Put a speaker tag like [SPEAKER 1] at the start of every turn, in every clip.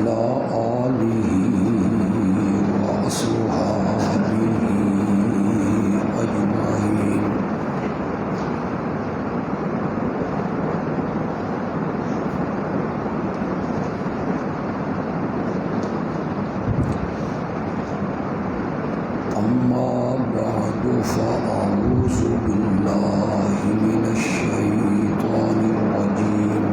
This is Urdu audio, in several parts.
[SPEAKER 1] وعلى آله وأصحابه أجمعين. أما بعد فأعوذ بالله من الشيطان الرجيم.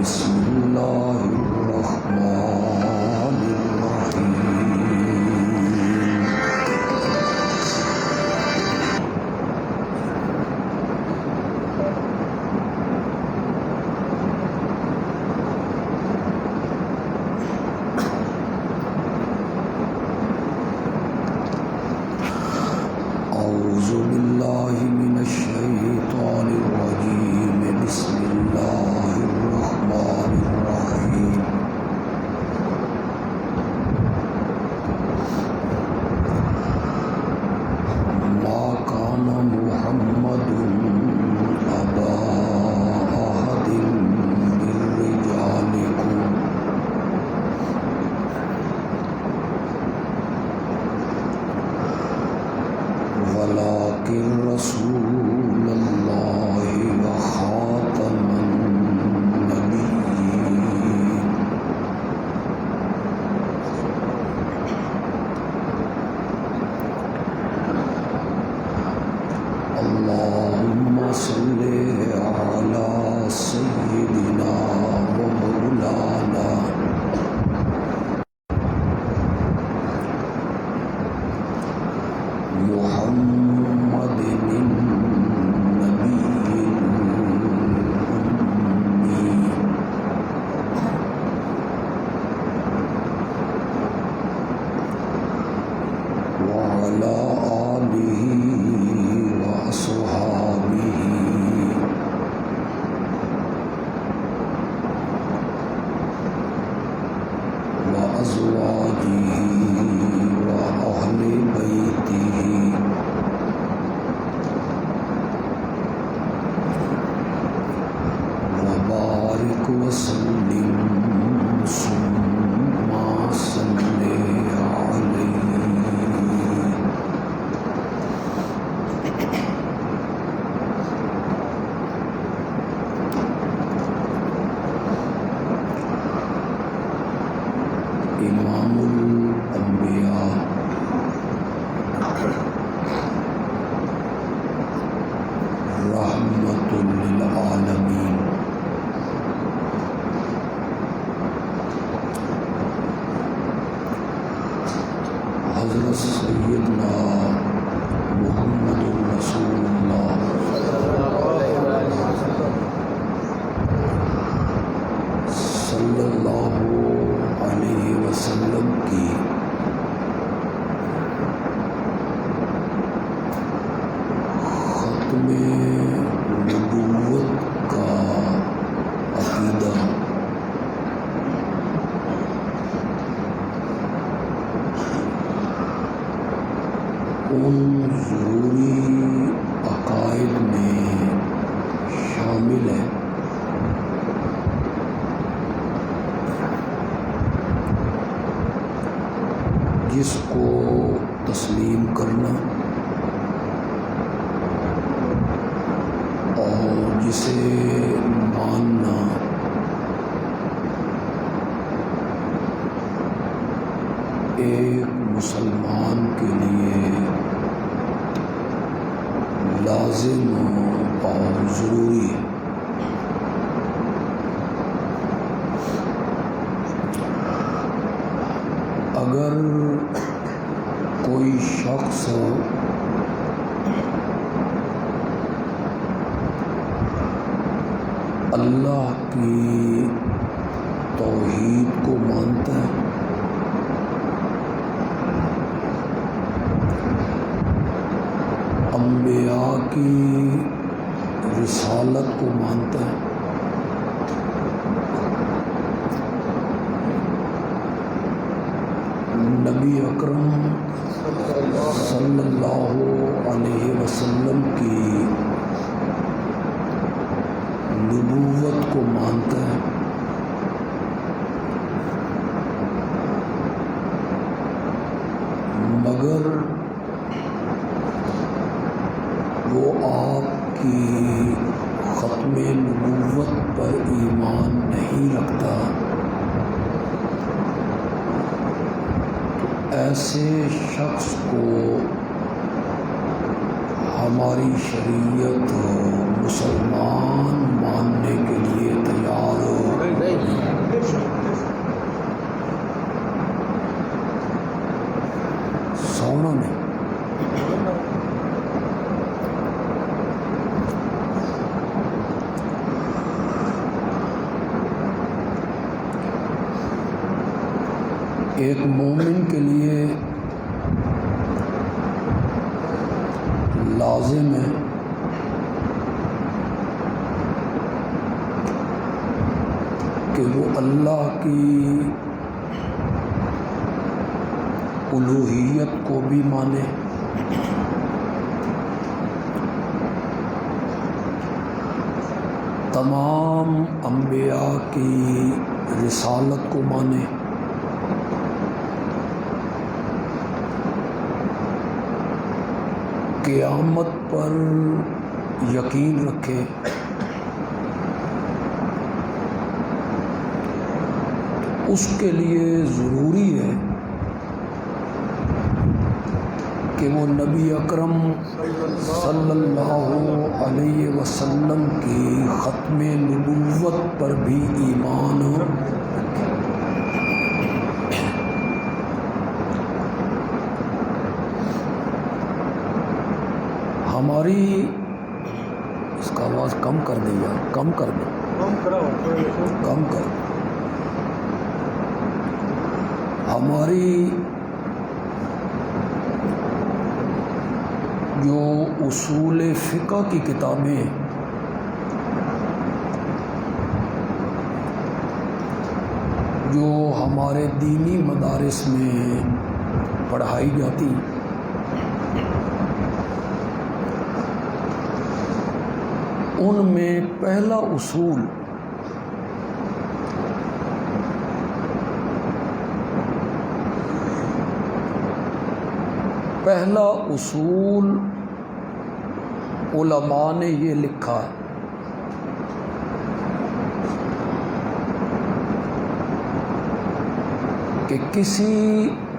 [SPEAKER 1] بسم الله الرحمن الرحيم. أعوذ بالله من الشيطان الرجيم. بسم الله الرحمن الرحيم. ما كان محمد أبا أحد من رجالكم ولكن رسول الله وخاتم النبيين. اللهم صل على سيدنا ومولانا محمد النبي الأمي وعلى آله وأصحابه وأزواجه وأهل بيته وبارك وسلم ثم صل عليه. امام الانبیاء رحمت للعالمین حضرت سیدنا محمد رسول اللہ صلی اللہ علیہ وسلم کی ختم نبوت کا عقیدہ ان ضروری عقائد میں شامل ہے جس کو تسلیم کرنا اور جسے ماننا ایک مسلمان کے لیے لازم اور ضروری ہے. اگر کوئی شخص اللہ کی توحید کو مانتا ہے، انبیاء کی رسالت کو مانتا ہے، نبی اکرم صلی اللہ علیہ وسلم کی نبوت کو مانتا ہے، مگر وہ آپ کی ختم نبوت پر ایمان نہیں رکھتا، تو ایسے شخص کو ہماری شریعت مسلمان ماننے کے لیے تیار ہو سونا نہیں۔ ایک مومن کے لیے لازم ہے کہ وہ اللہ کی الوہیت کو بھی مانے، تمام انبیاء کی رسالت کو مانے، قیامت پر یقین رکھے، اس کے لیے ضروری ہے کہ وہ نبی اکرم صلی اللہ علیہ وسلم کی ختم نبوت پر بھی ایمان رکھے۔ ہماری اس کا آواز کم کر دیں یار، کم کر دیں، کم کر دیں۔ ہماری جو اصول فقہ کی کتابیں جو ہمارے دینی مدارس میں پڑھائی جاتی، ان میں پہلا اصول علماء نے یہ لکھا ہے کہ کسی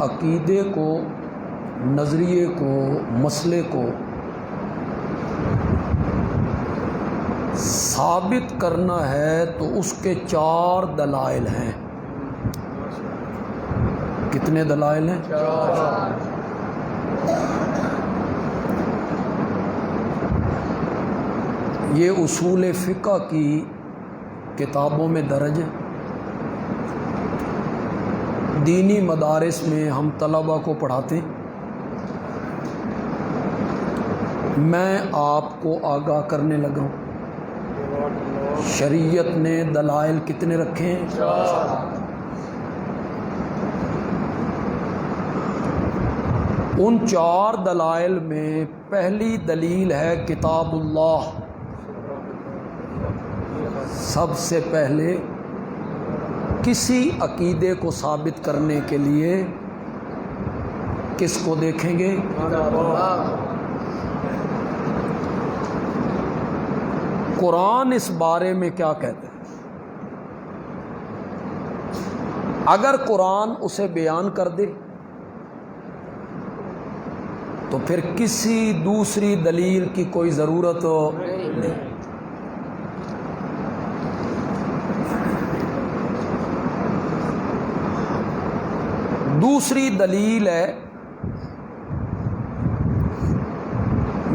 [SPEAKER 1] عقیدے کو، نظریے کو، مسئلے کو ثابت کرنا ہے تو اس کے 4 دلائل ہیں۔ کتنے دلائل ہیں؟ 4۔ یہ اصول فقہ کی کتابوں میں درج ہے، دینی مدارس میں ہم طلبہ کو پڑھاتے ہیں۔ میں آپ کو آگاہ کرنے لگا ہوں، شریعت نے دلائل کتنے رکھے ہیں؟ 4۔ ان 4 دلائل میں پہلی دلیل ہے کتاب اللہ۔ سب سے پہلے کسی عقیدے کو ثابت کرنے کے لیے کس کو دیکھیں گے؟ قرآن اس بارے میں کیا کہتا ہے؟ اگر قرآن اسے بیان کر دے تو پھر کسی دوسری دلیل کی کوئی ضرورت نہیں۔ دوسری دلیل ہے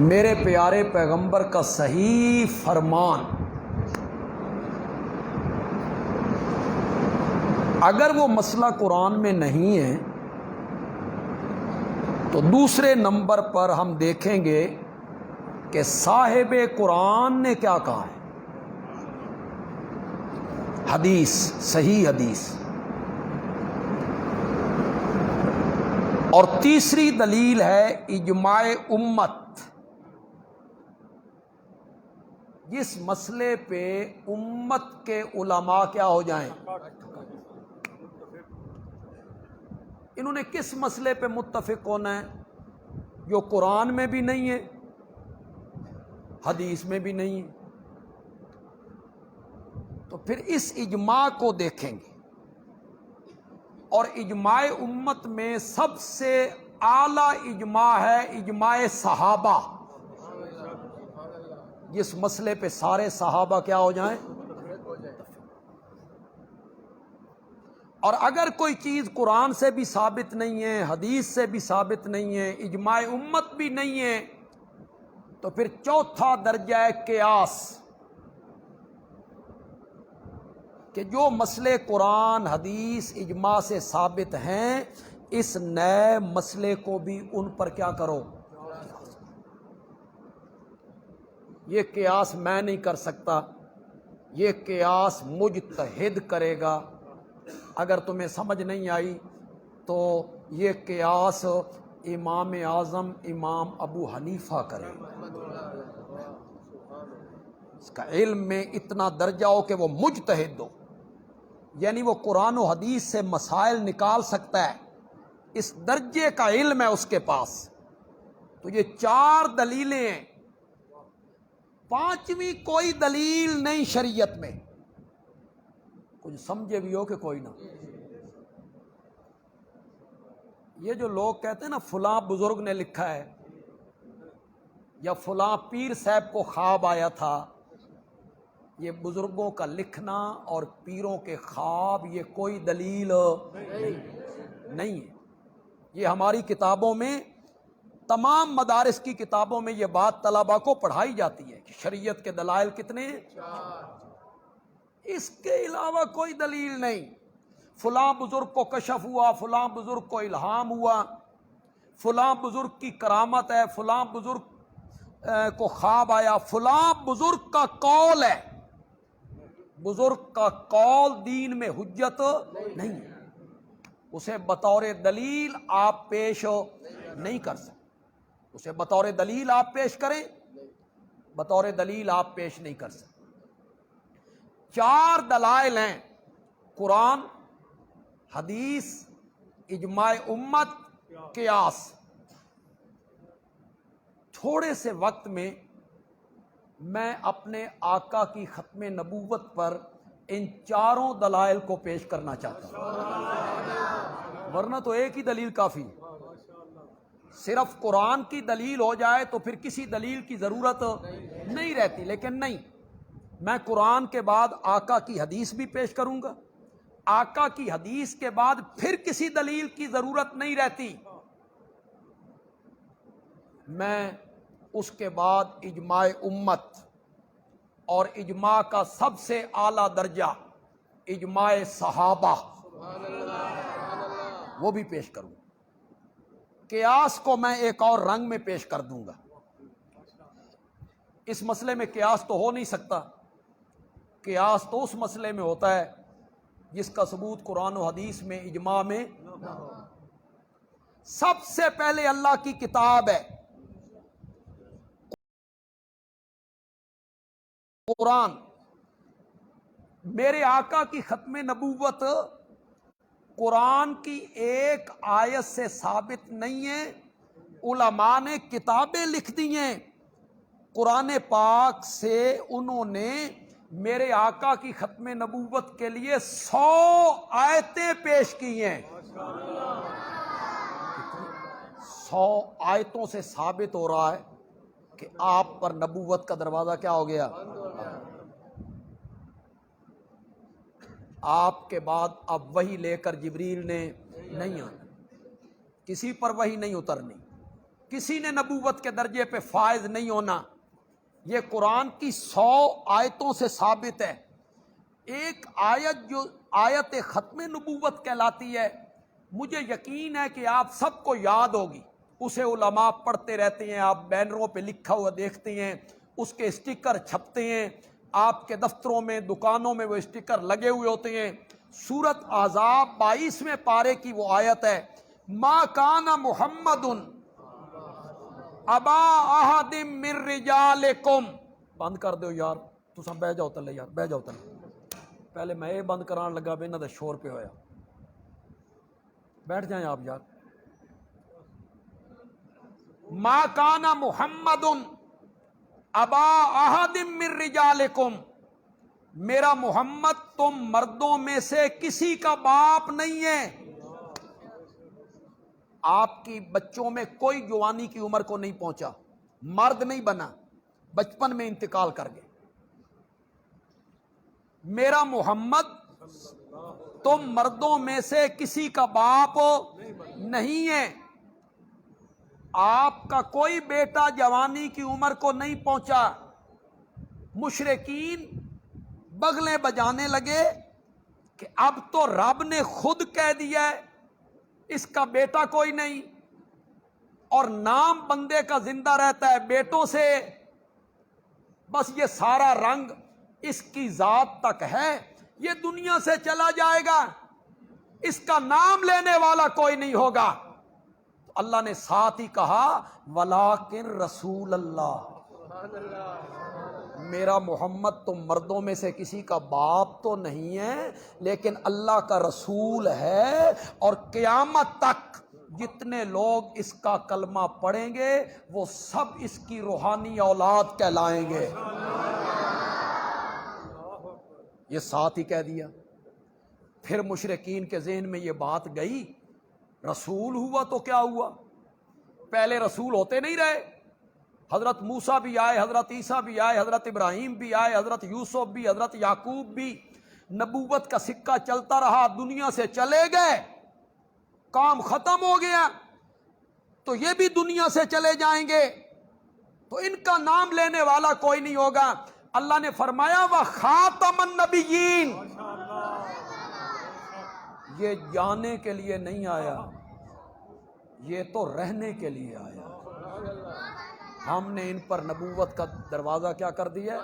[SPEAKER 1] میرے پیارے پیغمبر کا صحیح فرمان۔ اگر وہ مسئلہ قرآن میں نہیں ہے تو دوسرے نمبر پر ہم دیکھیں گے کہ صاحب قرآن نے کیا کہا ہے، حدیث، صحیح حدیث۔ اور تیسری دلیل ہے اجماع امت۔ جس مسئلے پہ امت کے علماء کیا ہو جائیں. انہوں نے کس مسئلے پہ متفق ہونا ہے جو قرآن میں بھی نہیں ہے، حدیث میں بھی نہیں ہے؟ تو پھر اس اجماع کو دیکھیں گے، اور اجماع امت میں سب سے اعلیٰ اجماع ہے اجماع صحابہ، جس مسئلے پہ سارے صحابہ کیا ہو جائیں. اور اگر کوئی چیز قرآن سے بھی ثابت نہیں ہے، حدیث سے بھی ثابت نہیں ہے، اجماع امت بھی نہیں ہے، تو پھر چوتھا درجہ ہے قیاس، کہ جو مسئلے قرآن حدیث اجماع سے ثابت ہیں اس نئے مسئلے کو بھی ان پر کیا کرو. یہ قیاس میں نہیں کر سکتا، یہ قیاس مجتہد کرے گا. اگر تمہیں سمجھ نہیں آئی تو یہ قیاس امام اعظم امام ابو حنیفہ کرے. اس کا علم میں اتنا درجہ ہو کہ وہ مجتہد ہو، یعنی وہ قرآن و حدیث سے مسائل نکال سکتا ہے، اس درجے کا علم ہے اس کے پاس. تو یہ 4 دلیلیں ہیں، 5ویں کوئی دلیل نہیں شریعت میں. کچھ سمجھے بھی ہو کہ کوئی نہ. یہ جو لوگ کہتے ہیں نا فلاں بزرگ نے لکھا ہے یا فلاں پیر صاحب کو خواب آیا تھا، یہ بزرگوں کا لکھنا اور پیروں کے خواب یہ کوئی دلیل نہیں ہے. یہ ہماری کتابوں میں، تمام مدارس کی کتابوں میں یہ بات طلباء کو پڑھائی جاتی ہے کہ شریعت کے دلائل کتنے ہیں، 4. اس کے علاوہ کوئی دلیل نہیں. فلاں بزرگ کو کشف ہوا، فلاں بزرگ کو الہام ہوا، فلاں بزرگ کی کرامت ہے، فلاں بزرگ کو خواب آیا، فلاں بزرگ کا قول ہے. بزرگ کا قول دین میں حجت نہیں ہے، اسے بطور دلیل آپ پیش نہیں کر سکتے. اسے بطور دلیل آپ پیش کریں، بطور دلیل آپ پیش نہیں کر سکتے. 4 دلائل ہیں، قرآن، حدیث، اجماع امت، قیاس. تھوڑے سے وقت میں میں اپنے آقا کی ختم نبوت پر ان 4 دلائل کو پیش کرنا چاہتا ہوں، ورنہ تو ایک ہی دلیل کافی. صرف قرآن کی دلیل ہو جائے تو پھر کسی دلیل کی ضرورت نہیں رہتی. لیکن نہیں، میں قرآن کے بعد آقا کی حدیث بھی پیش کروں گا، آقا کی حدیث کے بعد پھر کسی دلیل کی ضرورت نہیں رہتی. میں اس کے بعد اجماع امت اور اجماع کا سب سے اعلیٰ درجہ اجماع صحابہ وہ بھی پیش کروں. قیاس کو میں ایک اور رنگ میں پیش کر دوں گا. اس مسئلے میں قیاس تو ہو نہیں سکتا. قیاس تو اس مسئلے میں ہوتا ہے جس کا ثبوت قرآن و حدیث میں اجماع میں نہ ہو. سب سے پہلے اللہ کی کتاب ہے قرآن. میرے آقا کی ختم نبوت قرآن کی ایک آیت سے ثابت نہیں ہے. علماء نے کتابیں لکھ دی ہیں قرآن پاک سے، انہوں نے میرے آقا کی ختم نبوت کے لیے 100 آیتیں پیش کی ہیں. 100 آیتوں سے ثابت ہو رہا ہے کہ آپ پر نبوت کا دروازہ کیا ہو گیا. آپ کے بعد اب وحی لے کر جبریل نے نہیں آنا، کسی پر وحی نہیں اترنی، کسی نے نبوت کے درجے پہ فائز نہیں ہونا. یہ قرآن کی 100 آیتوں سے ثابت ہے. ایک آیت جو آیت ختم نبوت کہلاتی ہے، مجھے یقین ہے کہ آپ سب کو یاد ہوگی. اسے علماء پڑھتے رہتے ہیں، آپ بینروں پہ لکھا ہوا دیکھتے ہیں، اس کے اسٹیکر چھپتے ہیں، آپ کے دفتروں میں دکانوں میں وہ اسٹیکر لگے ہوئے ہوتے ہیں. سورۃ احزاب 22ویں پارے کی وہ آیت ہے، ما کان محمد ابا احد من رجالکم بند کر دو یار, تساں بہ جاؤ تلے یار, بہ جاؤ تلے. پہلے میں یہ بند کران لگا بھی انہاں دا شور پہ ہویا. بیٹھ جائیں آپ یار. ما کان محمد ابا احد من رجالکم, میرا محمد تم مردوں میں سے کسی کا باپ نہیں ہے. آپ کی بچوں میں کوئی جوانی کی عمر کو نہیں پہنچا, مرد نہیں بنا, بچپن میں انتقال کر گئے. میرا محمد تم مردوں میں سے کسی کا باپ نہیں ہے. آپ کا کوئی بیٹا جوانی کی عمر کو نہیں پہنچا. مشرکین بغلیں بجانے لگے کہ اب تو رب نے خود کہہ دیا ہے اس کا بیٹا کوئی نہیں, اور نام بندے کا زندہ رہتا ہے بیٹوں سے, بس یہ سارا رنگ اس کی ذات تک ہے, یہ دنیا سے چلا جائے گا, اس کا نام لینے والا کوئی نہیں ہوگا. تو اللہ نے ساتھ ہی کہا ولیکن رسول اللہ, میرا محمد تم مردوں میں سے کسی کا باپ تو نہیں ہے لیکن اللہ کا رسول ہے, اور قیامت تک جتنے لوگ اس کا کلمہ پڑھیں گے وہ سب اس کی روحانی اولاد کہلائیں گے. یہ ساتھ ہی کہہ دیا. پھر مشرکین کے ذہن میں یہ بات گئی, رسول ہوا تو کیا ہوا, پہلے رسول ہوتے نہیں رہے. حضرت موسیٰ بھی آئے, حضرت عیسیٰ بھی آئے, حضرت ابراہیم بھی آئے, حضرت یوسف بھی, حضرت یعقوب بھی. نبوت کا سکہ چلتا رہا, دنیا سے چلے گئے, کام ختم ہو گیا, تو یہ بھی دنیا سے چلے جائیں گے, تو ان کا نام لینے والا کوئی نہیں ہوگا. اللہ نے فرمایا وخاتم النبیین, یہ جانے کے لیے نہیں آیا, یہ تو رہنے کے لیے آیا. ہم نے ان پر نبوت کا دروازہ کیا کر دیا,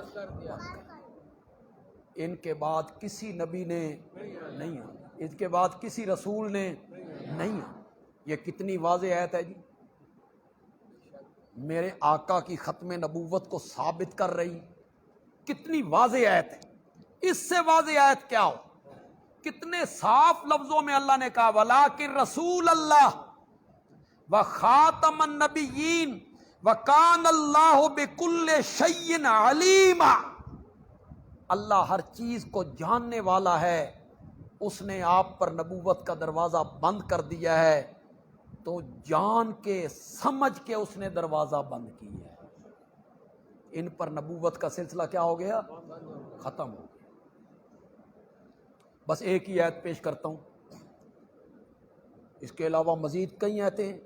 [SPEAKER 1] ان کے بعد کسی نبی نے نہیں آنا, اس کے بعد کسی رسول نے نہیں آنا. یہ کتنی واضح آیت ہے جی, میرے آقا کی ختم نبوت کو ثابت کر رہی. کتنی واضح آیت ہے, اس سے واضح آیت کیا ہو. کتنے صاف لفظوں میں اللہ نے کہا ولیکن رسول اللہ وخاتم النبیین وکان اللہ بکل شیء علیما. اللہ ہر چیز کو جاننے والا ہے, اس نے آپ پر نبوت کا دروازہ بند کر دیا ہے, تو جان کے سمجھ کے اس نے دروازہ بند کیا ہے. ان پر نبوت کا سلسلہ کیا ہو گیا, ختم ہو گیا. بس ایک ہی آیت پیش کرتا ہوں, اس کے علاوہ مزید کئی آیتیں ہیں,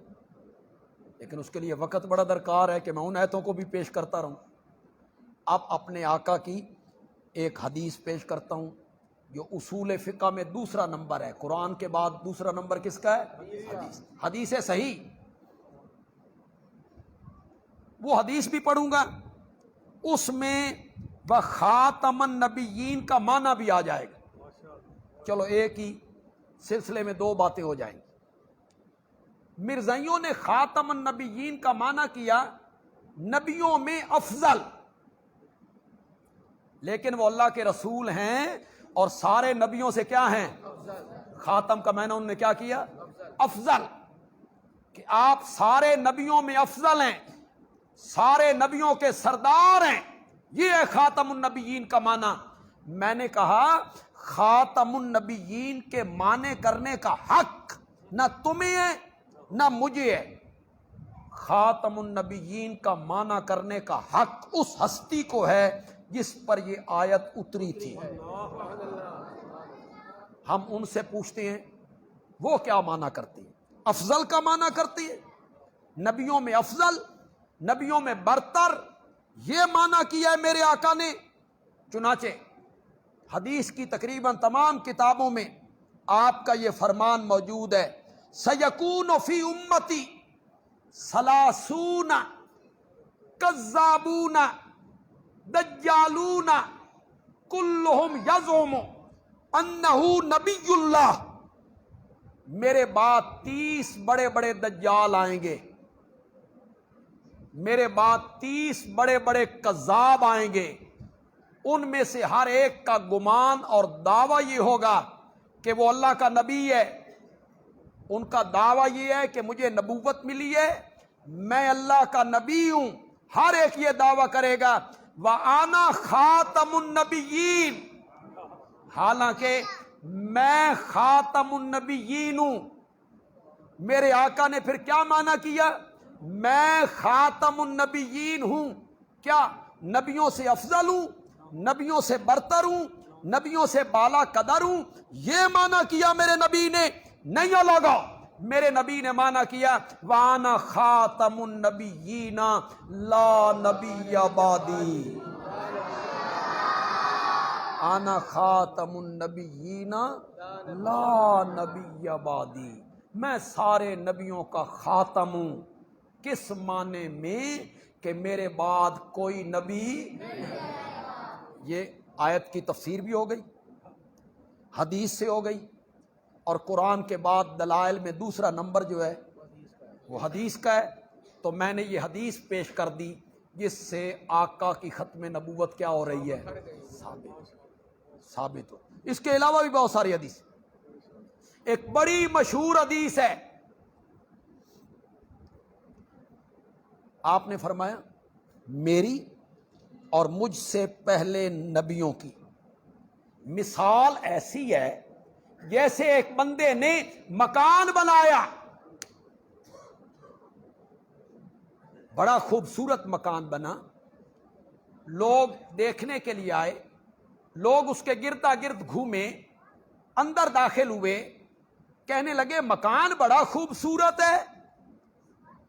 [SPEAKER 1] لیکن اس کے لیے وقت بڑا درکار ہے کہ میں ان آیتوں کو بھی پیش کرتا رہوں. اب اپنے آقا کی ایک حدیث پیش کرتا ہوں جو اصول فقہ میں دوسرا نمبر ہے. قرآن کے بعد دوسرا نمبر کس کا ہے, حدیث. حدیث صحیح, وہ حدیث بھی پڑھوں گا, اس میں وخاتم النبیین کا معنی بھی آ جائے گا. چلو ایک ہی سلسلے میں دو باتیں ہو جائیں گی. مرزائیوں نے خاتم النبیین کا معنی کیا نبیوں میں افضل, لیکن وہ اللہ کے رسول ہیں اور سارے نبیوں سے کیا ہیں, خاتم کا معنی انہوں نے کیا کیا, افضل, کہ آپ سارے نبیوں میں افضل ہیں, سارے نبیوں کے سردار ہیں. یہ ہے خاتم النبیین کا معنی. میں نے کہا خاتم النبیین کے معنی کرنے کا حق نہ تمہیں ہے نہ مجھے ہے. خاتم النبیین کا معنی کرنے کا حق اس ہستی کو ہے جس پر یہ آیت اتری تھی. ہم ان سے پوچھتے ہیں وہ کیا معنی کرتی ہے. افضل کا معنی کرتی ہے, نبیوں میں افضل, نبیوں میں برتر, یہ معنی کیا ہے میرے آقا نے. چنانچہ حدیث کی تقریباً تمام کتابوں میں آپ کا یہ فرمان موجود ہے, سیکون فی امتی ثلاثون کذابون دجالون کلہم یزعم انہ نبی اللہ. میرے بعد 30 بڑے بڑے دجال آئیں گے, میرے بعد 30 بڑے بڑے کذاب آئیں گے، ان میں سے ہر ایک کا گمان اور دعویٰ یہ ہوگا کہ وہ اللہ کا نبی ہے۔ ان کا دعویٰ یہ ہے کہ مجھے نبوت ملی ہے، میں اللہ کا نبی ہوں، ہر ایک یہ دعویٰ کرے گا وَأَنَا خَاتَمُ النَّبِيِّينَ، حالانکہ میں خاتم النبیین ہوں۔ میرے آقا نے پھر کیا معنی کیا؟ میں خاتم النبیین ہوں، کیا نبیوں سے افضل ہوں، نبیوں سے برتر ہوں، نبیوں سے بالا قدر ہوں، یہ معنی کیا میرے نبی نے؟ نہیں لگا، میرے نبی نے معنی کیا وَأَنَا خَاتَمُ النَّبِيِّينَ لَا نَبِيَّ بَعْدِي، انا خاتم النبیین لا نبی بعدی، میں سارے نبیوں کا خاتم ہوں۔ کس معنی میں؟ کہ میرے بعد کوئی نبی۔ یہ آیت کی تفسیر بھی ہو گئی، حدیث سے ہو گئی، اور قرآن کے بعد دلائل میں دوسرا نمبر جو ہے وہ حدیث کا ہے۔ تو میں نے یہ حدیث پیش کر دی جس سے آقا کی ختم نبوت کیا ہو رہی ہے؟ ثابت ہو۔ اس کے علاوہ بھی بہت ساری حدیث، ایک بڑی مشہور حدیث ہے، آپ نے فرمایا میری اور مجھ سے پہلے نبیوں کی مثال ایسی ہے جیسے ایک بندے نے مکان بنایا، بڑا خوبصورت مکان بنا، لوگ دیکھنے کے لیے آئے، لوگ اس کے گردا گرد گھومے، اندر داخل ہوئے، کہنے لگے مکان بڑا خوبصورت ہے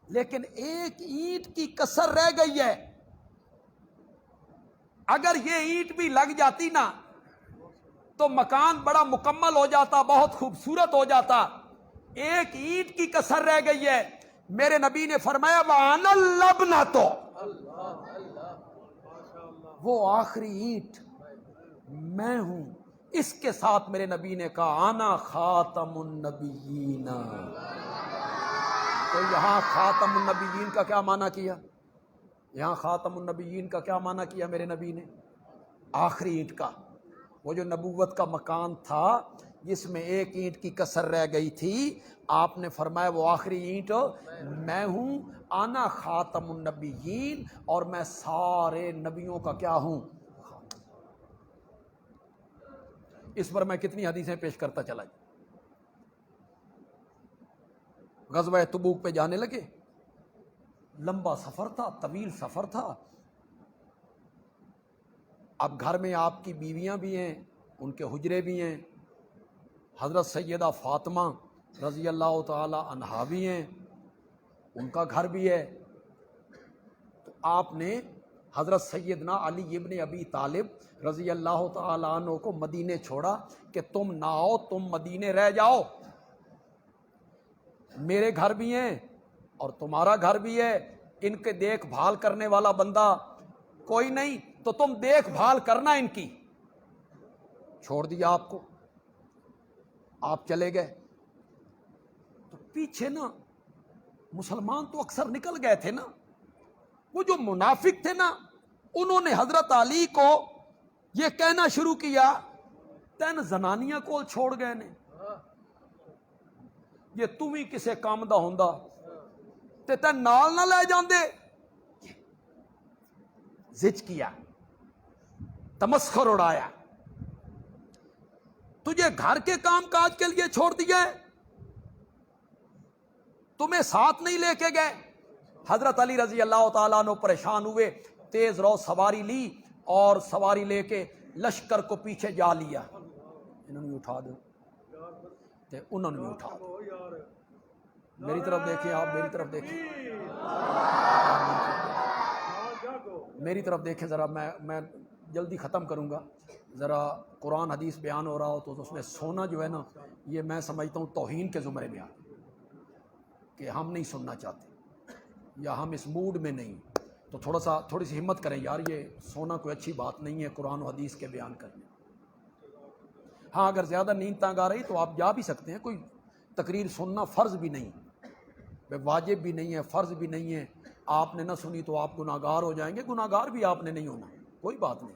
[SPEAKER 1] لیکن ایک اینٹ کی کسر رہ گئی ہے، اگر یہ اینٹ بھی لگ جاتی نا تو مکان بڑا مکمل ہو جاتا، بہت خوبصورت ہو جاتا، ایک اینٹ کی کسر رہ گئی ہے۔ میرے نبی نے فرمایا وَأَنَا اللَّبْنَةُ، وہ آخری اینٹ میں ہوں۔ اس کے ساتھ میرے نبی نے کہا انا خاتم النبیین۔ تو یہاں خاتم النبیین کا کیا معنی کیا؟ یہاں خاتم النبیین کا کیا معنی کیا میرے نبی نے؟ آخری اینٹ کا، وہ جو نبوت کا مکان تھا جس میں ایک اینٹ کی کسر رہ گئی تھی، آپ نے فرمایا وہ آخری اینٹ میں ہوں، انا خاتم النبیین، اور میں سارے نبیوں کا کیا ہوں؟ اس پر میں کتنی حدیثیں پیش کرتا چلا جاؤں۔ غزوہ تبوک پہ جانے لگے، لمبا سفر تھا، طویل سفر تھا، اب گھر میں آپ کی بیویاں بھی ہیں، ان کے حجرے بھی ہیں، حضرت سیدہ فاطمہ رضی اللہ تعالی عنہا بھی ہیں، ان کا گھر بھی ہے۔ تو آپ نے حضرت سیدنا علی ابن ابی طالب رضی اللہ تعالی عنہ کو مدینے چھوڑا کہ تم نہ آؤ، تم مدینے رہ جاؤ، میرے گھر بھی ہیں اور تمہارا گھر بھی ہے، ان کے دیکھ بھال کرنے والا بندہ کوئی نہیں، تو تم دیکھ بھال کرنا ان کی۔ چھوڑ دیا آپ کو، آپ چلے گئے۔ تو پیچھے نا مسلمان تو اکثر نکل گئے تھے نا، وہ جو منافق تھے نا انہوں نے حضرت علی کو یہ کہنا شروع کیا تین زنانیاں کول چھوڑ گئے نے، یہ تم ہی کسے کام دا ہوندا تے تین نال نہ لے جاندے۔ زج کیا، تمسخر اڑایا، تجھے گھر کے کام کاج کے لیے چھوڑ دیا ہے، تمہیں ساتھ نہیں لے کے گئے۔ حضرت علی رضی اللہ تعالیٰ عنہ پریشان ہوئے، تیز رو سواری لی اور سواری لے کے لشکر کو پیچھے جا لیا۔ انہوں نے اٹھا دو، انہوں نے بھی اٹھا دو۔ میری طرف دیکھیں، آپ میری طرف دیکھیں، میری طرف دیکھیں ذرا، میں جلدی ختم کروں گا۔ ذرا قرآن حدیث بیان ہو رہا ہو تو اس میں سونا جو ہے نا، یہ میں سمجھتا ہوں توہین کے زمرے میں آ کہ ہم نہیں سننا چاہتے یا ہم اس موڈ میں نہیں، تو تھوڑی سی ہمت کریں یار، یہ سونا کوئی اچھی بات نہیں ہے قرآن و حدیث کے بیان کرنے۔ ہاں اگر زیادہ نیند تنگ آ رہی تو آپ جا بھی سکتے ہیں، کوئی تقریر سننا فرض بھی نہیں، واجب بھی نہیں ہے، فرض بھی نہیں ہے، آپ نے نہ سنی تو آپ گناہگار ہو جائیں گے، گناہگار بھی آپ نے نہیں ہونا، کوئی بات نہیں،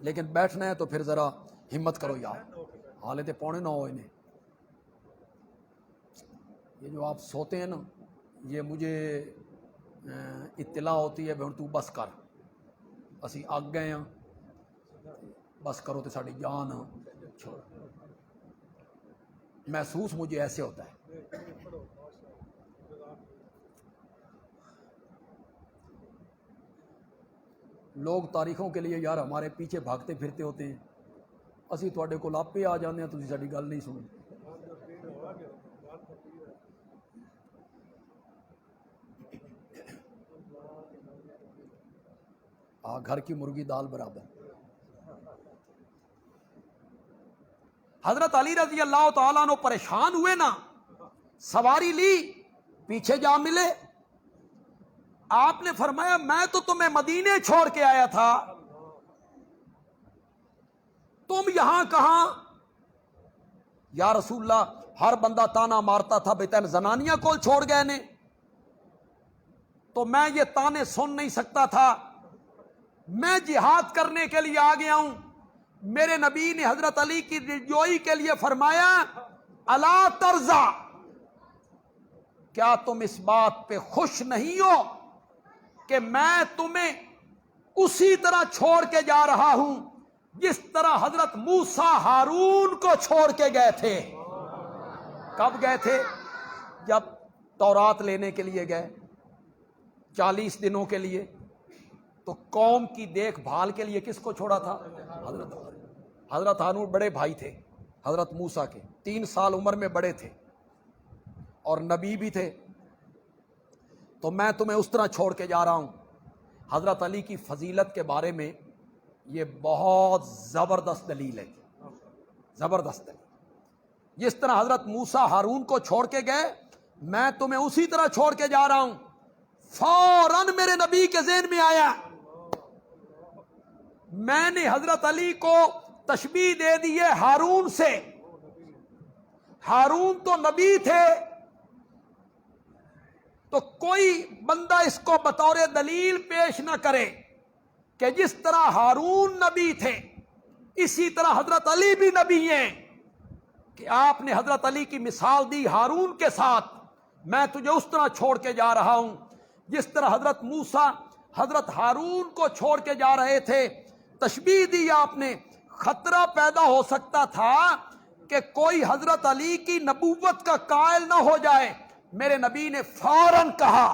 [SPEAKER 1] لیکن بیٹھنا ہے تو پھر ذرا ہمت کرو یار، حالت 8:45 انہیں، یہ جو آپ سوتے ہیں نا، یہ مجھے اطلاع ہوتی ہے بھئی تو بس کر، اسی اگ گئے ہیں، بس کرو تو ساری جان چھوڑ، محسوس مجھے ایسے ہوتا ہے۔ لوگ تاریخوں کے لیے یار ہمارے پیچھے بھاگتے پھرتے ہوتے ہیں، اسی تواڈے کول آپے آ جانے ہیں، تسی ساڈی گل نہیں سنتے۔ گھر کی مرغی دال برابر۔ حضرت علی رضی اللہ تعالیٰ عنہ پریشان ہوئے نا، سواری لی، پیچھے جا ملے، آپ نے فرمایا میں تو تمہیں مدینے چھوڑ کے آیا تھا، تم یہاں کہاں؟ یا رسول اللہ، ہر بندہ تانا مارتا تھا بے تین زنانیاں کول چھوڑ گئے نے، تو میں یہ تانے سن نہیں سکتا تھا، میں جہاد کرنے کے لیے آ گیا ہوں۔ میرے نبی نے حضرت علی کی دلجوئی کے لیے فرمایا الا ترضا، کیا تم اس بات پہ خوش نہیں ہو کہ میں تمہیں اسی طرح چھوڑ کے جا رہا ہوں جس طرح حضرت موسیٰ ہارون کو چھوڑ کے گئے تھے؟ کب گئے تھے؟ جب تورات لینے کے لیے گئے 40 دنوں کے لیے، تو قوم کی دیکھ بھال کے لیے کس کو چھوڑا تھا؟ حضرت ہارون بڑے بھائی تھے حضرت موسیٰ کے، 3 سال عمر میں بڑے تھے اور نبی بھی تھے، تو میں تمہیں اس طرح چھوڑ کے جا رہا ہوں۔ حضرت علی کی فضیلت کے بارے میں یہ بہت زبردست دلیل ہے، زبردست دلیل۔ جس طرح حضرت موسیٰ ہارون کو چھوڑ کے گئے، میں تمہیں اسی طرح چھوڑ کے جا رہا ہوں۔ فوراً میرے نبی کے ذہن میں آیا، میں نے حضرت علی کو تشبیہ دے دی ہے ہارون سے، ہارون تو نبی تھے، تو کوئی بندہ اس کو بطور دلیل پیش نہ کرے کہ جس طرح ہارون نبی تھے اسی طرح حضرت علی بھی نبی ہیں، کہ آپ نے حضرت علی کی مثال دی ہارون کے ساتھ، میں تجھے اس طرح چھوڑ کے جا رہا ہوں جس طرح حضرت موسیٰ حضرت ہارون کو چھوڑ کے جا رہے تھے۔ تشبیہ دی آپ نے، خطرہ پیدا ہو سکتا تھا کہ کوئی حضرت علی کی نبوت کا قائل نہ ہو جائے، میرے نبی نے فوراً کہا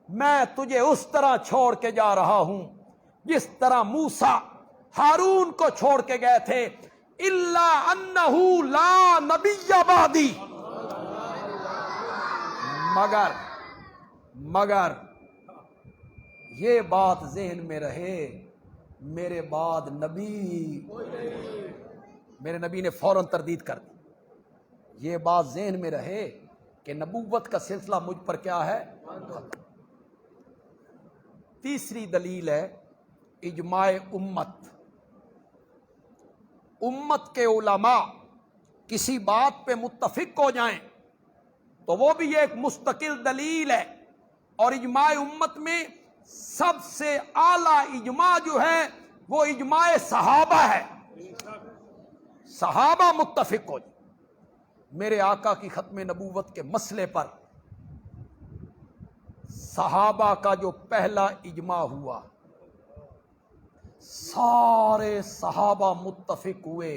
[SPEAKER 1] میں تجھے اس طرح چھوڑ کے جا رہا ہوں جس طرح موسیٰ ہارون کو چھوڑ کے گئے تھے، الا انہ لا نبی بعدی، مگر یہ بات ذہن میں رہے میرے بعد نبی، میرے نبی نے فوراً تردید کر دی، یہ بات ذہن میں رہے کہ نبوت کا سلسلہ مجھ پر کیا ہے؟ تیسری دلیل ہے اجماع امت، امت کے علماء کسی بات پہ متفق ہو جائیں تو وہ بھی ایک مستقل دلیل ہے، اور اجماع امت میں سب سے اعلی اجماع جو ہے وہ اجماع صحابہ ہے، صحابہ متفق ہو جائیں۔ میرے آقا کی ختم نبوت کے مسئلے پر صحابہ کا جو پہلا اجماع ہوا، سارے صحابہ متفق ہوئے،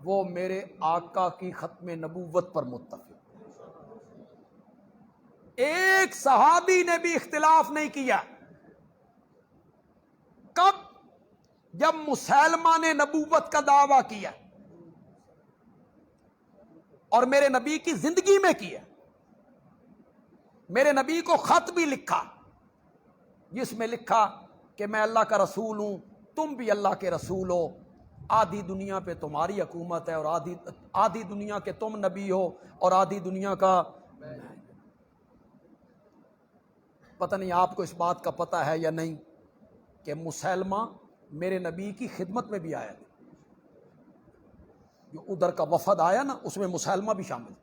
[SPEAKER 1] وہ میرے آقا کی ختم نبوت پر متفق، ایک صحابی نے بھی اختلاف نہیں کیا۔ کب؟ جب مسیلمہ نے نبوت کا دعویٰ کیا اور میرے نبی کی زندگی میں کیا، میرے نبی کو خط بھی لکھا جس میں لکھا کہ میں اللہ کا رسول ہوں، تم بھی اللہ کے رسول ہو، آدھی دنیا پہ تمہاری حکومت ہے اور آدھی دنیا کے تم نبی ہو اور آدھی دنیا کا پتہ نہیں آپ کو اس بات کا پتہ ہے یا نہیں کہ مسیلمہ میرے نبی کی خدمت میں بھی آیا تھا، جو ادھر کا وفد آیا نا اس میں مسیلمہ بھی شامل تھا۔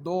[SPEAKER 1] 2,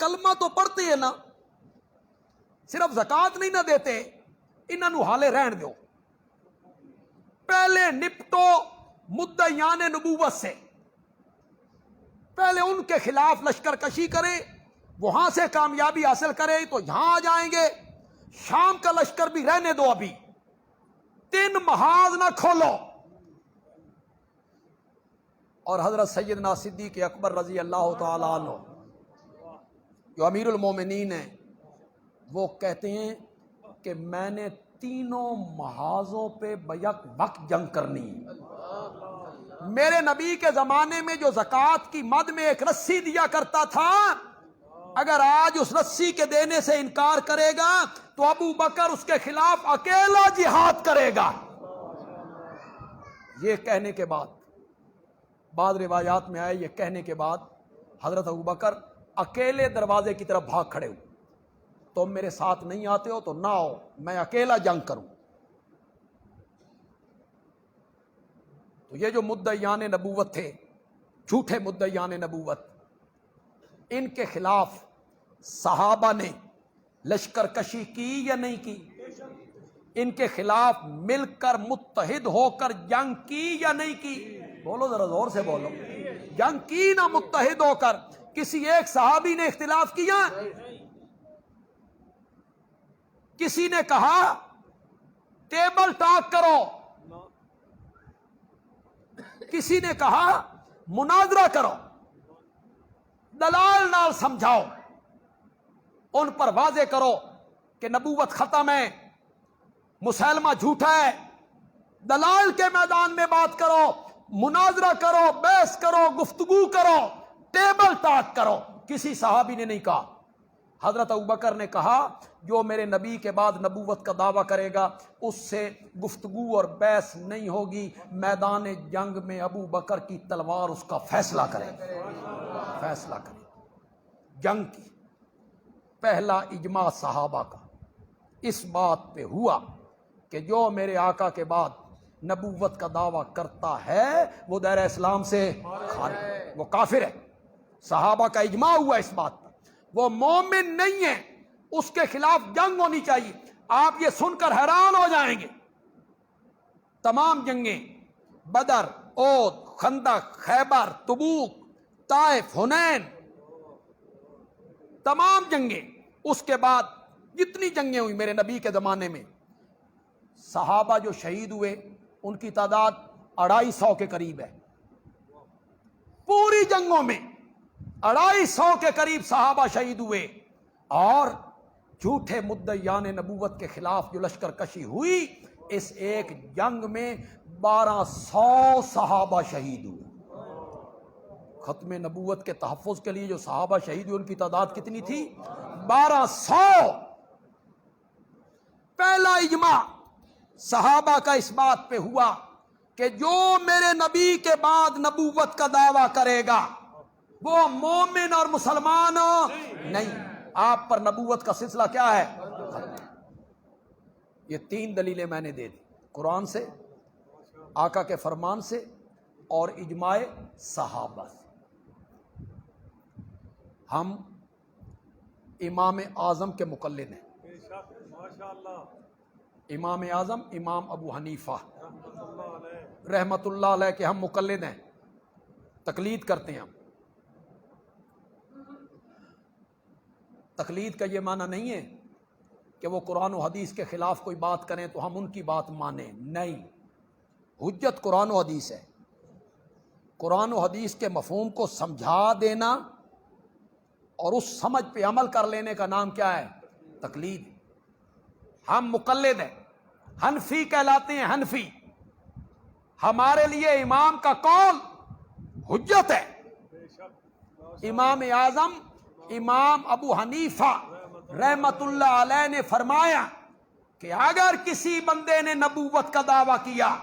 [SPEAKER 1] کلمہ تو پڑھتے ہیں نا، صرف زکات نہیں نہ دیتے، انہوں حالے رہن دو، پہلے نپٹو مدعیان نبوت سے، پہلے ان کے خلاف لشکر کشی کرے، وہاں سے کامیابی حاصل کرے تو یہاں آ جائیں گے۔ شام کا لشکر بھی رہنے دو، ابھی 3 محاذ نہ کھولو۔ اور حضرت سیدنا صدیق اکبر رضی اللہ تعالی عنہ جو امیر المومنین ہیں، وہ کہتے ہیں کہ میں نے 3 محاذوں پہ بیک وقت جنگ کرنی ہے۔ میرے نبی کے زمانے میں جو زکوٰۃ کی مد میں ایک رسی دیا کرتا تھا، اگر آج اس رسی کے دینے سے انکار کرے گا تو ابو بکر اس کے خلاف اکیلا جہاد کرے گا۔ یہ کہنے کے بعد، بعض روایات میں آئے، یہ کہنے کے بعد حضرت ابو بکر اکیلے دروازے کی طرف بھاگ کھڑے ہوئے، تم میرے ساتھ نہیں آتے ہو تو نہ آؤ، میں اکیلا جنگ کروں۔ تو یہ جو مدعیان نبوت تھے، جھوٹے مدعیان نبوت، ان کے خلاف صحابہ نے لشکر کشی کی یا نہیں کی؟ ان کے خلاف مل کر متحد ہو کر جنگ کی یا نہیں کی؟ بولو ذرا زور سے بولو۔ جنگ کی نہ متحد ہو کر؟ کسی ایک صحابی نے اختلاف کیا؟ کسی نے کہا ٹیبل ٹاک کرو؟ کسی نے کہا مناظرہ کرو؟ دلال نال سمجھاؤ، ان پر واضح کرو کہ نبوت ختم ہے، مسلمہ جھوٹا ہے، دلال کے میدان میں بات کرو، مناظرہ کرو، بحث کرو، گفتگو کرو، ٹیبل ٹاک کرو۔ کسی صحابی نے نہیں کہا۔ حضرت ابوبکر نے کہا جو میرے نبی کے بعد نبوت کا دعویٰ کرے گا اس سے گفتگو اور بحث نہیں ہوگی، میدان جنگ میں ابو بکر کی تلوار اس کا فیصلہ کرے، فیصلہ کرے۔ جنگ کی پہلا اجماع صحابہ کا اس بات پہ ہوا کہ جو میرے آقا کے بعد نبوت کا دعویٰ کرتا ہے وہ دائرہ اسلام سے خارج، وہ کافر ہے۔ صحابہ کا اجماع ہوا اس بات پر، وہ مومن نہیں ہے، اس کے خلاف جنگ ہونی چاہیے۔ آپ یہ سن کر حیران ہو جائیں گے، تمام جنگیں، بدر، احد، خندق، خیبر، تبوک، طائف، حنین، تمام جنگیں، اس کے بعد جتنی جنگیں ہوئی میرے نبی کے زمانے میں، صحابہ جو شہید ہوئے ان کی تعداد 250 کے قریب ہے۔ پوری جنگوں میں 250 کے قریب صحابہ شہید ہوئے، اور جھوٹے مدعیان نبوت کے خلاف جو لشکر کشی ہوئی، اس ایک جنگ میں 1200 صحابہ شہید ہوئے۔ ختم نبوت کے تحفظ کے لیے جو صحابہ شہید ہوئے ان کی تعداد کتنی تھی؟ 1200۔ پہلا اجماع صحابہ کا اس بات پہ ہوا کہ جو میرے نبی کے بعد نبوت کا دعویٰ کرے گا وہ مومن اور مسلمان نہیں، آپ پر نبوت کا سلسلہ کیا ہے؟ یہ 3 دلیلیں میں نے دے دی، قرآن سے، آقا کے فرمان سے، اور اجماع صحابہ سے۔ ہم امام اعظم کے مقلد ہیں۔ امام اعظم امام ابو حنیفہ رحمت اللہ علیہ کے ہم مقلد ہیں، تقلید کرتے ہیں ہم۔ تقلید کا یہ معنی نہیں ہے کہ وہ قرآن و حدیث کے خلاف کوئی بات کریں تو ہم ان کی بات مانیں، نہیں۔ حجت قرآن و حدیث ہے۔ قرآن و حدیث کے مفہوم کو سمجھا دینا اور اس سمجھ پہ عمل کر لینے کا نام کیا ہے؟ تقلید۔ ہم مقلد ہیں، حنفی کہلاتے ہیں، حنفی۔ ہمارے لیے امام کا قول حجت ہے۔ امام اعظم امام ابو حنیفہ رحمت اللہ علیہ نے فرمایا کہ اگر کسی بندے نے نبوت کا دعویٰ کیا،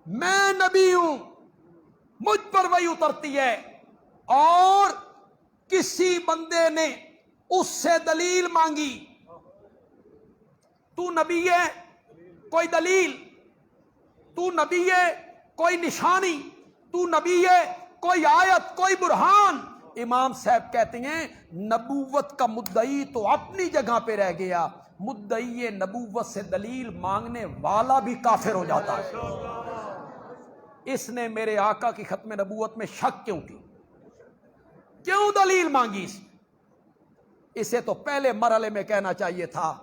[SPEAKER 1] میں نبی ہوں، مجھ پر وحی اترتی ہے، اور کسی بندے نے اس سے دلیل مانگی، تو نبی ہے، کوئی دلیل، تو نبی ہے، کوئی نشانی، تو نبی ہے، کوئی آیت، کوئی برہان، امام صاحب کہتے ہیں نبوت کا مدعی تو اپنی جگہ پہ رہ گیا، مدعی نبوت سے دلیل مانگنے والا بھی کافر ہو جاتا ہے۔ اس نے میرے آقا کی ختم نبوت میں شک کیوں کی؟ کیوں دلیل مانگی؟ اسے تو پہلے مرحلے میں کہنا چاہیے تھا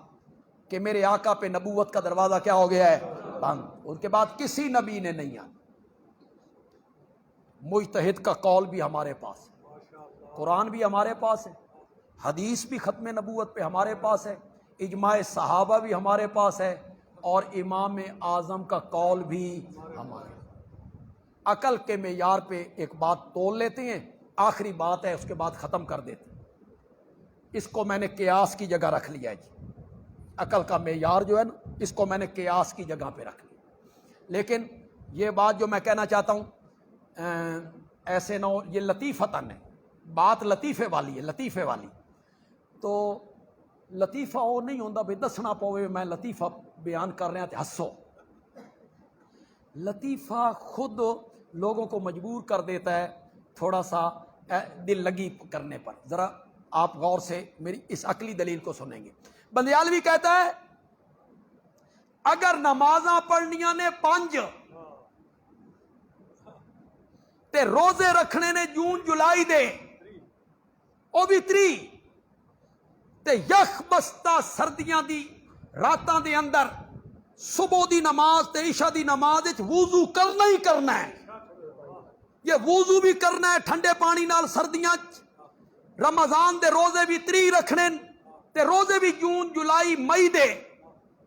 [SPEAKER 1] کہ میرے آقا پہ نبوت کا دروازہ کیا ہو گیا ہے؟ بند۔ ان کے بعد کسی نبی نے نہیں آنا۔ مجتہد کا قول بھی ہمارے پاس ہے، قرآن بھی ہمارے پاس ہے، حدیث بھی ختم نبوت پہ ہمارے پاس ہے، اجماع صحابہ بھی ہمارے پاس ہے، اور امام اعظم کا قول بھی ہمارے۔ عقل کے معیار پہ ایک بات تول لیتے ہیں، آخری بات ہے، اس کے بعد ختم کر دیتے ہیں۔ اس کو میں نے قیاس کی جگہ رکھ لیا ہے جی، عقل کا معیار جو ہے نا، اس کو میں نے قیاس کی جگہ پہ رکھ لیا۔ لیکن یہ بات جو میں کہنا چاہتا ہوں ایسے نہ ہو، یہ لطیفتاً ہے، بات لطیفے والی ہے، لطیفے والی۔ تو لطیفہ وہ نہیں ہوتا بھی دسنا پوے میں لطیفہ بیان کر رہا تھا ہسو۔ لطیفہ خود لوگوں کو مجبور کر دیتا ہے تھوڑا سا دل لگی کرنے پر۔ ذرا آپ غور سے میری اس عقلی دلیل کو سنیں گے۔ بندیالوی کہتا ہے اگر نمازاں پڑھنیاں نے 5 تے روزے رکھنے نے جون جولائی دے او بھی 3 تے یخ بستہ سردیاں دی راتاں دے اندر صبح دی نماز تے عشاء دی نماز وچ وضو کرنا ہی کرنا ہے۔ یہ وضو بھی کرنا ہے ٹھنڈے پانی نال سردیاں، رمضان دے روزے بھی 3 رکھنے تے روزے بھی جون جولائی مئی دے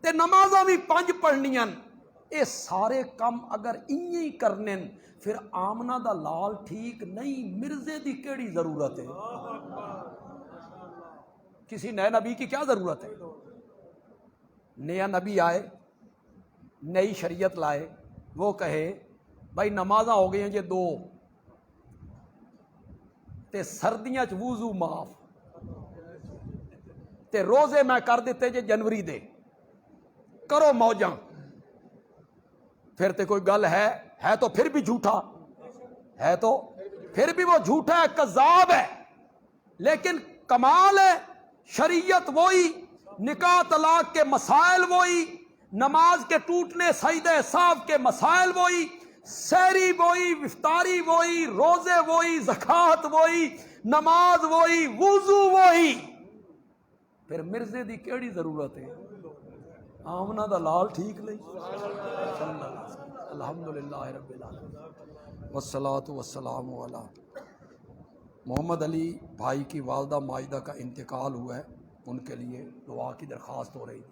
[SPEAKER 1] تے نمازاں بھی 5 پڑھنیاں۔ اے سارے کم اگر انہی کرنے پھر آمنہ دا لال ٹھیک نہیں، مرزے دی کیڑی ضرورت ہے؟ کسی نئے نبی کی کیا ضرورت ہے؟ نیا نبی آئے، نئی شریعت لائے، وہ کہے بھائی نمازاں ہو گئی ہیں یہ 2 تے سردیاں چ وضو معاف تے روزے میں کر دیتے جے جنوری دے، کرو موجاں۔ پھر تے کوئی گل ہے تو پھر بھی جھوٹا ہے، تو پھر بھی وہ جھوٹا ہے، کذاب ہے۔ لیکن کمال ہے شریعت وہی، نکاح طلاق کے مسائل وہی، نماز کے ٹوٹنے سجدہ سہو کے مسائل وہی، سحری وہی، افطاری وہی، روزے وہی، زکوٰۃ وہی، نماز وہی، وضو وہی۔ پھر مرزے دی کیڑی ضرورت ہے؟ آمنہ دا لال ٹھیک نہیں۔ الحمدللہ رب العالمین والصلاۃ والسلام علی محمد علی بھائی کی والدہ ماجدہ کا انتقال ہوا ہے، ان کے لیے دعا کی درخواست ہو رہی ہے۔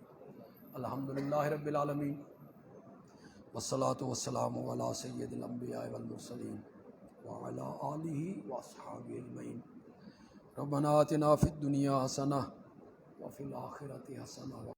[SPEAKER 1] الحمدللہ رب العالمین والصلاۃ والسلام علی سید الانبیاء والمرسلین وعلی آلہ واصحابہ اجمعین۔ ربنا آتنا فی الدنیا حسنہ وفی الآخرۃ حسنہ